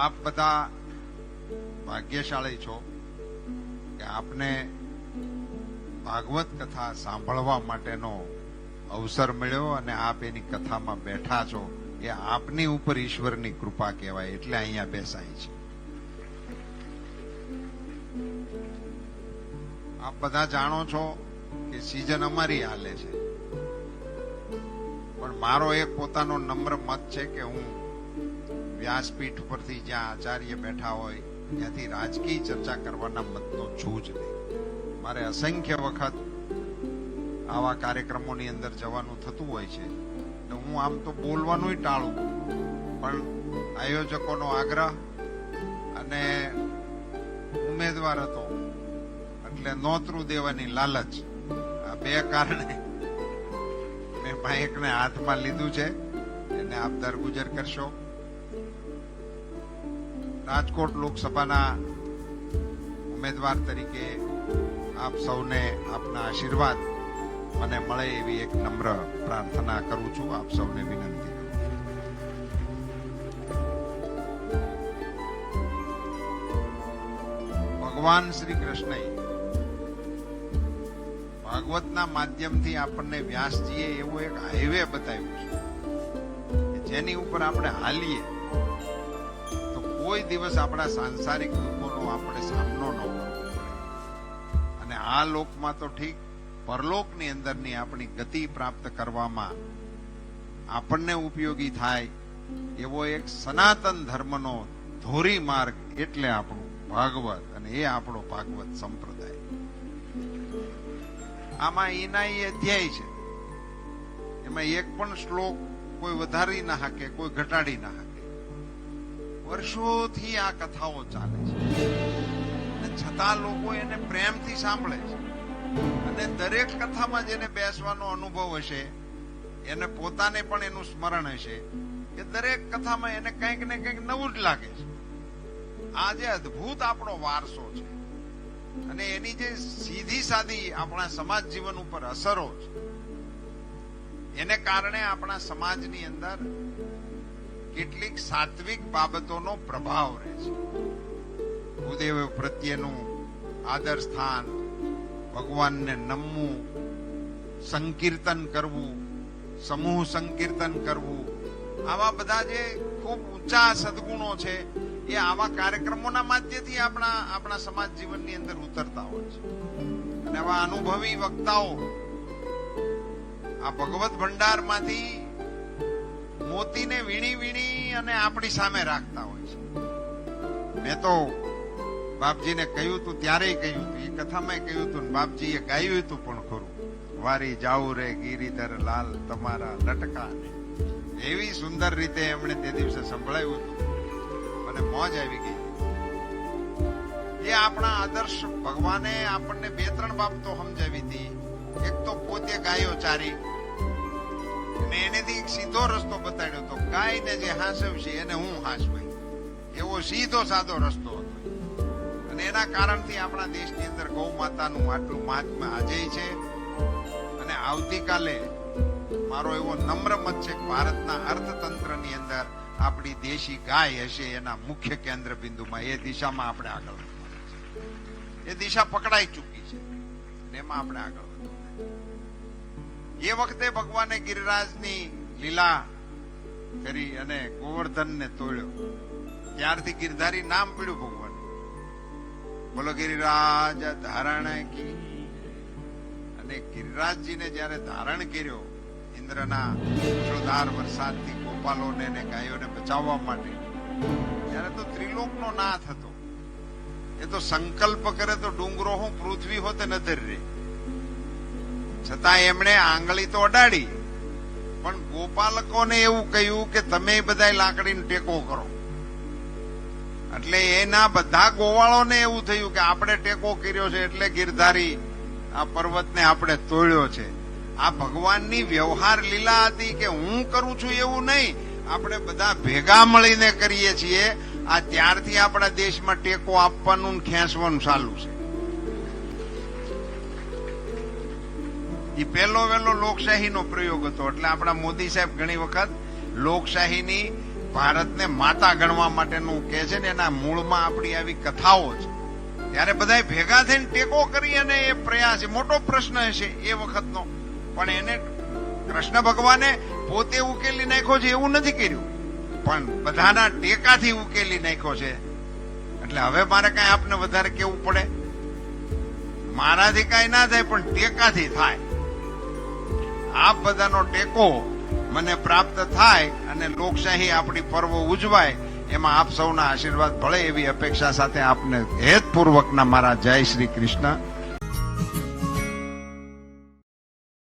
આપ બધા ભાગ્યશાળી છો કે આપને ભાગવત કથા સાંભળવા માટેનો અવસર મળ્યો અને આપ એની કથામાં બેઠા છો. એ આપની ઉપર ઈશ્વરની કૃપા કહેવાય, એટલે અહીંયા બેસાય છે. આપ બધા જાણો છો કે સિઝન અમારી હાલે છે, પણ મારો એક પોતાનો નમ્ર મત છે કે હું વ્યાસપીઠ પરથી જ્યાં આચાર્ય બેઠા હોય ત્યાંથી રાજકીય ચર્ચા કરવાના મતનો છું જ નહીં. મારે અસંખ્ય વખત આવા કાર્યક્રમોની અંદર જવાનું થતું હોય છે, તો હું આમ તો બોલવાનું ટાળું, પણ આયોજકોનો આગ્રહ અને ઉમેદવાર હતો એટલે નોતરું દેવાની લાલચ, આ બે કારણે મેં માઇકને હાથમાં લીધું છે. એને આપ દરગુજર કરશો. રાજકોટ લોકસભાના ઉમેદવાર તરીકે આપ સૌને આપના આશીર્વાદ મને મળે એવી એક નમ્ર પ્રાર્થના કરું છું. આપ સૌને વિનંતી કરું. ભગવાન શ્રી કૃષ્ણએ ભાગવતના માધ્યમથી આપણને વ્યાસજીએ એવું એક હાઈવે બતાવ્યું છે કે જેની ઉપર આપણે હાલીએ તો કોઈ દિવસ આપણા સાંસારિક દુઃખોનો આપણે સામનો ન કરવો પડે. અને આ લોકમાં તો ઠીક, પરલોકની અંદરની આપણી ગતિ પ્રાપ્ત કરવામાં આપણને ઉપયોગી થાય એવો એક સનાતન ધર્મનો ધોરી માર્ગ એટલે આપણું ભાગવત, અને એ આપણો ભાગવત સંપ્રદાય. આમાં એના એ અધ્યાય છે, એમાં એક પણ શ્લોક કોઈ વધારી ના શકે, કોઈ ઘટાડી ના શકે. વર્ષોથી આ કથાઓ ચાલે છે અને છતાં લોકો એને પ્રેમથી સાંભળે છે. અને દરેક કથામાં જેને બેસવાનો અનુભવ હશે એને પોતાને પણ એનું સ્મરણ હશે કે દરેક કથામાં એને કંઈક ને કંઈક નવું જ લાગે છે. આ જે અદ્ભુત આપણો વારસો છે અને એની જે સીધી સાદી આપણા સમાજ જીવન ઉપર અસરો છે, એને કારણે આપણા સમાજની અંદર કેટલીક સાત્વિક બાબતોનો પ્રભાવ રહે છે. ભૂદેવ પ્રત્યેનું આદર સ્થાન, ભગવાનને નમવું, સંકીર્તન કરવું, સમૂહ સંકીર્તન કરવું, આવા બધા જે ખૂબ ઊંચા સદગુણો છે એ આવા કાર્યક્રમોના માધ્યમથી આપણા સમાજ જીવનની અંદર ઉતરતા હોય છે. અને આવા અનુભવી વક્તાઓ આ ભગવત ભંડારમાંથી મોતીને વીણી વીણી અને આપણી સામે રાખતા હોય છે. મેં તો બાપજીને કહ્યું હતું, ત્યારેય કહ્યું હતું, એ કથામાં કહ્યું હતું, બાપજીએ ગાયું હતું પણ ખરું, વારી જાઉં રે ગિરિધર લાલ તમારા લટકાને. એવી સુંદર રીતે એમણે તે દિવસે સંભળાવ્યું હતું, મને મોજ આવી ગઈ. એ આપણા આદર્શ ભગવાને આપણને બે ત્રણ બાબતો સમજાવી હતી. એક તો પોતે ગાયો ચારી અને એનેથી એક સીધો રસ્તો બતાડ્યો હતો, ગાયને જે હાંસવશે એને હું હાંસવાય, એવો સીધો સાદો રસ્તો હતો. અને એના કારણથી આપણા દેશની અંદર ગૌ માતાનું આટલું મહાત્મ્ય આજે છે. અને આવતીકાલે મારો એવો નમ્ર મત છે કે ભારતના અર્થતંત્રની અંદર આપણી દેશી ગાય હશે એના મુખ્ય કેન્દ્ર બિંદુમાં. એ દિશામાં આપણે આગળ વધવાનું છે. એ દિશા પકડાઈ ચૂકી છે અને એમાં આપણે આગળ વધવાનું. એ વખતે ભગવાને ગિરિરાજની લીલા કરી અને ગોવર્ધનને તોડ્યો, ત્યારથી ગિરધારી નામ પડ્યું ભગવાન. બોલો ગિરિરાજ ધારણ કી. અને ગિરિરાજજીને જયારે ધારણ કર્યો ઇન્દ્રના મુશળધાર વરસાદથી ગોપાલોને અને ગાયોને બચાવવા માટે, ત્યારે તો ત્રિલોકનો નાથ હતો. એ તો સંકલ્પ કરે તો ડુંગરો હું પૃથ્વી હોતે નધર રે. છતાં એમણે આંગળી તો અડાડી, પણ ગોપાલકોને એવું કહ્યું કે તમે બધા લાકડીનો ટેકો કરો. એટલે એના બધા ગોવાળોને એવું થયું કે આપણે ટેકો કર્યો છે એટલે ગિરધારી આ પર્વતને આપણે તોડ્યો છે. આ ભગવાનની વ્યવહાર લીલા હતી કે હું કરું છું એવું નહીં, આપણે બધા ભેગા મળીને કરીએ છીએ. આ ત્યારથી આપણા દેશમાં ટેકો આપવાનું ખેંચવાનું ચાલુ છે. એ પહેલો વહેલો લોકશાહીનો પ્રયોગ હતો. એટલે આપણા મોદી સાહેબ ઘણી વખત લોકશાહીની ભારતને માતા ગણવા માટેનું કે છે ને એના મૂળમાં આપણી આવી કથાઓ છે. ત્યારે બધા ભેગા થઈને ટેકો કરી અને એ પ્રયાસ મોટો પ્રશ્ન હશે એ વખતનો, પણ એને કૃષ્ણ ભગવાને પોતે ઉકેલી નાખ્યો છે એવું નથી કર્યું, પણ બધાના ટેકાથી ઉકેલી નાખ્યો છે. એટલે હવે મારે કઈ આપને વધારે કેવું પડે? મારાથી કઈ ના થાય, પણ ટેકાથી થાય. આપ બધાનો ટેકો મને પ્રાપ્ત થાય અને લોકશાહી આપણી પર્વ ઉજવાય, એમાં આપ સૌના આશીર્વાદ ભળે એવી અપેક્ષા સાથે આપને હેતપૂર્વકના મારા જય શ્રી કૃષ્ણ.